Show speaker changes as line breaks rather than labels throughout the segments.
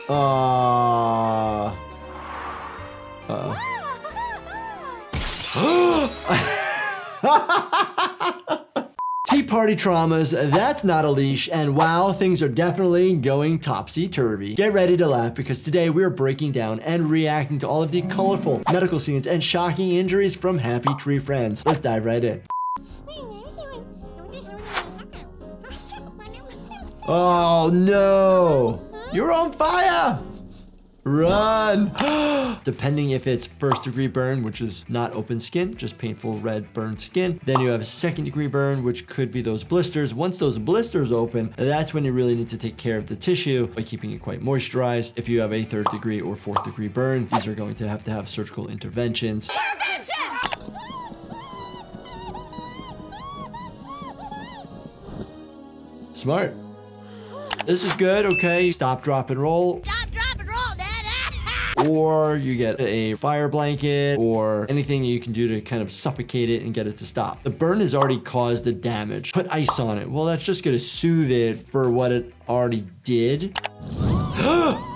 Tea party traumas, that's not a leash, and wow, things are definitely going topsy-turvy. Get ready to laugh because today we're breaking down and reacting to all of the colorful medical scenes and shocking injuries from Happy Tree Friends. Let's dive right in. Oh no! You're on fire! Run! Depending if it's first-degree burn, which is not open skin, just painful red burned skin. Then you have a second-degree burn, which could be those blisters. Once those blisters open, that's when you really need to take care of the tissue by keeping it quite moisturized. If you have a third-degree or fourth-degree burn, these are going to have surgical interventions. Smart. This is good, okay. Stop, drop, and roll.
Stop, drop, and roll, Dad.
Or you get a fire blanket or anything you can do to kind of suffocate it and get it to stop. The burn has already caused the damage. Put ice on it. Well, that's just gonna soothe it for what it already did.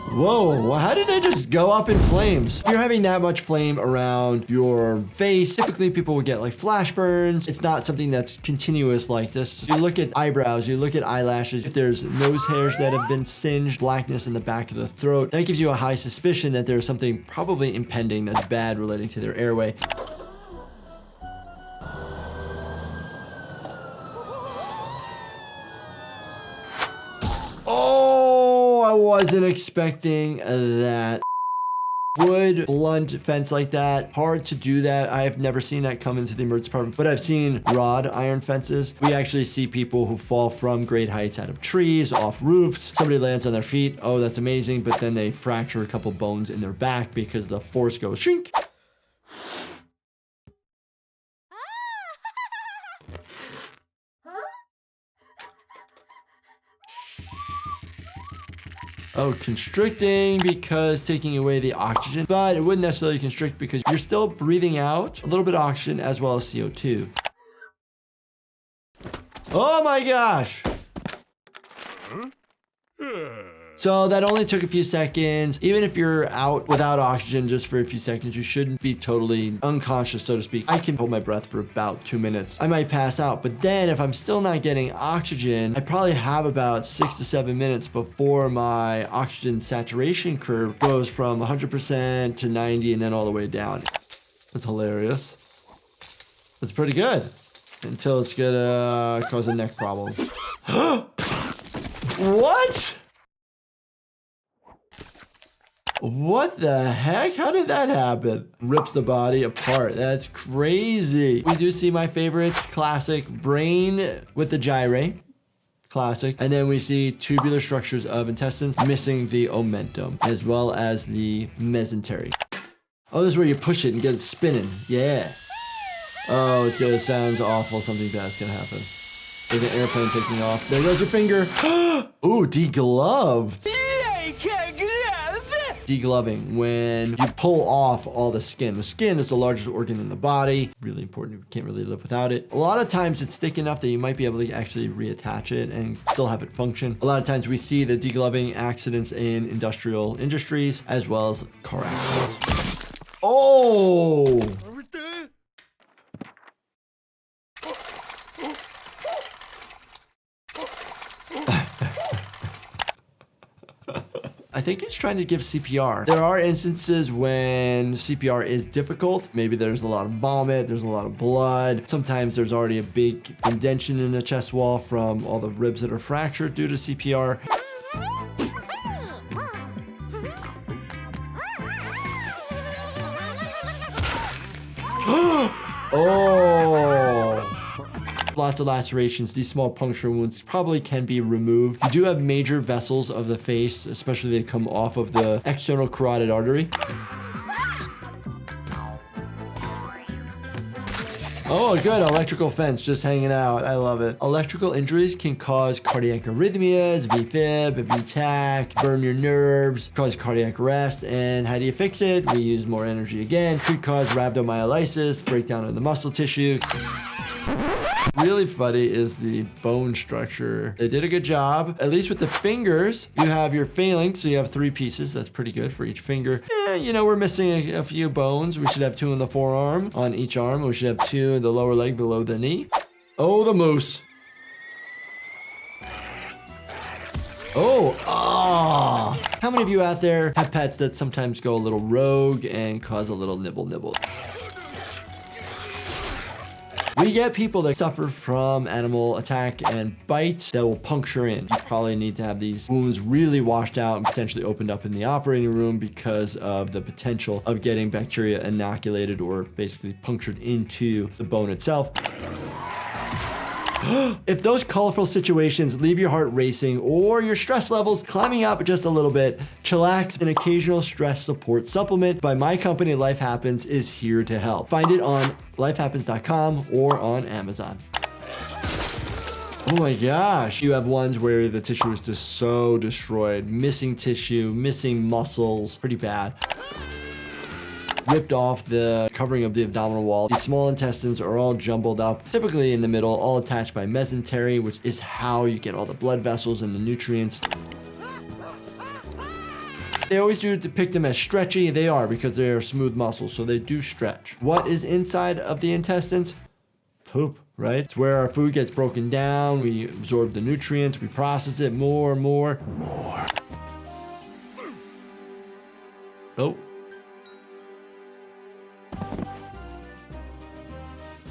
Whoa, well, how did they just go up in flames? If you're having that much flame around your face, typically people will get like flash burns. It's not something that's continuous like this. You look at eyebrows, you look at eyelashes, if there's nose hairs that have been singed, blackness in the back of the throat, that gives you a high suspicion that there's something probably impending that's bad relating to their airway. I wasn't expecting that. Wood, blunt fence like that, hard to do that. I have never seen that come into the emergency department, but I've seen rod iron fences. We actually see people who fall from great heights out of trees, off roofs. Somebody lands on their feet. Oh, that's amazing. But then they fracture a couple bones in their back because the force goes shrink. Oh, constricting because taking away the oxygen, but it wouldn't necessarily constrict because you're still breathing out a little bit of oxygen as well as CO2. Oh my gosh. So that only took a few seconds. Even if you're out without oxygen just for a few seconds, you shouldn't be totally unconscious, so to speak. I can hold my breath for about 2 minutes. I might pass out, but then if I'm still not getting oxygen, I probably have about 6 to 7 minutes before my oxygen saturation curve goes from 100% to 90 and then all the way down. That's hilarious. That's pretty good. Until it's gonna cause a neck problem. What? What the heck? How did that happen? Rips the body apart. That's crazy. We do see my favorites. Classic brain with the gyrate. Classic. And then we see tubular structures of intestines missing the omentum as well as the mesentery. Oh, this is where you push it and get it spinning. Yeah. Oh, it's gonna sounds awful. Something bad's gonna happen. Like an airplane taking off. There goes your finger. Ooh, degloved. Degloving, when you pull off all the skin. The skin is the largest organ in the body. Really important. You can't really live without it. A lot of times it's thick enough that you might be able to actually reattach it and still have it function. A lot of times we see the degloving accidents in industrial industries as well as car accidents. Oh! I think it's trying to give CPR. There are instances when CPR is difficult. Maybe there's a lot of vomit, there's a lot of blood. Sometimes there's already a big indentation in the chest wall from all the ribs that are fractured due to CPR. Oh! Lots of lacerations. These small puncture wounds probably can be removed. You do have major vessels of the face, especially they come off of the external carotid artery. Oh, good. Electrical fence just hanging out. I love it. Electrical injuries can cause cardiac arrhythmias, VFib, VTAC, burn your nerves, cause cardiac arrest. And how do you fix it? We use more energy again. Could cause rhabdomyolysis, breakdown of the muscle tissue. Really funny is the bone structure. They did a good job. At least with the fingers, you have your phalanx, so you have 3 pieces. That's pretty good for each finger. You know, we're missing a few bones. We should have 2 in the forearm on each arm. We should have 2 in the lower leg below the knee. Oh, the moose. Oh, ah. How many of you out there have pets that sometimes go a little rogue and cause a little nibble? We get people that suffer from animal attack and bites that will puncture in. You probably need to have these wounds really washed out and potentially opened up in the operating room because of the potential of getting bacteria inoculated or basically punctured into the bone itself. If those colorful situations leave your heart racing or your stress levels climbing up just a little bit, Chillax, an occasional stress support supplement by my company Life Happens, is here to help. Find it on lifehappens.com or on Amazon. Oh my gosh. You have ones where the tissue is just so destroyed. Missing tissue, missing muscles, pretty bad. Ripped off the covering of the abdominal wall. The small intestines are all jumbled up, typically in the middle, all attached by mesentery, which is how you get all the blood vessels and the nutrients. They always do depict them as stretchy. They are, because they are smooth muscles, so they do stretch. What is inside of the intestines? Poop, right? It's where our food gets broken down. We absorb the nutrients. We process it more. Oh.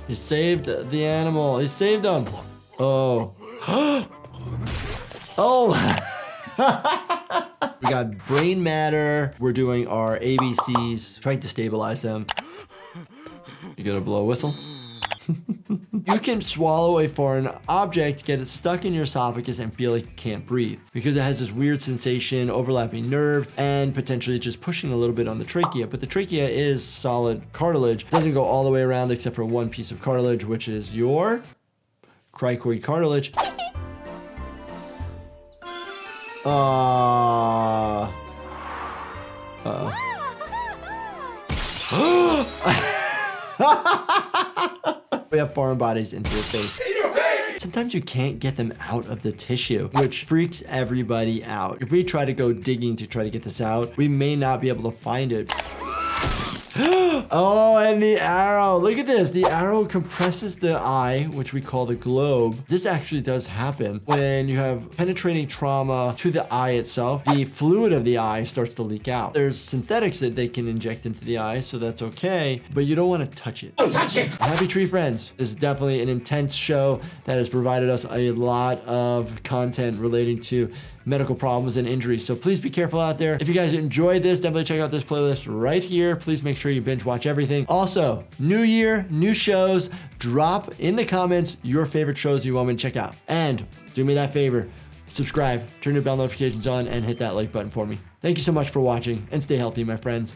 He saved the animal. He saved them. Oh. Oh. We got brain matter. We're doing our ABCs, trying to stabilize them. You gonna blow a whistle? You can swallow a foreign object, get it stuck in your esophagus, and feel like you can't breathe because it has this weird sensation, overlapping nerves, and potentially just pushing a little bit on the trachea. But the trachea is solid cartilage. It doesn't go all the way around except for one piece of cartilage, which is your cricoid cartilage. We have foreign bodies into your face. Sometimes you can't get them out of the tissue, which freaks everybody out. If we try to go digging to try to get this out, we may not be able to find it. Oh, and the arrow. Look at this. The arrow compresses the eye, which we call the globe. This actually does happen when you have penetrating trauma to the eye itself. The fluid of the eye starts to leak out. There's synthetics that they can inject into the eye, so that's okay, but you don't want to touch it. Don't touch it! Happy Tree Friends is definitely an intense show that has provided us a lot of content relating to medical problems and injuries. So please be careful out there. If you guys enjoyed this, definitely check out this playlist right here. Please make sure you binge watch everything. Also, new year, new shows. Drop in the comments your favorite shows you want me to check out. And do me that favor, subscribe, turn your bell notifications on, and hit that like button for me. Thank you so much for watching, and stay healthy, my friends.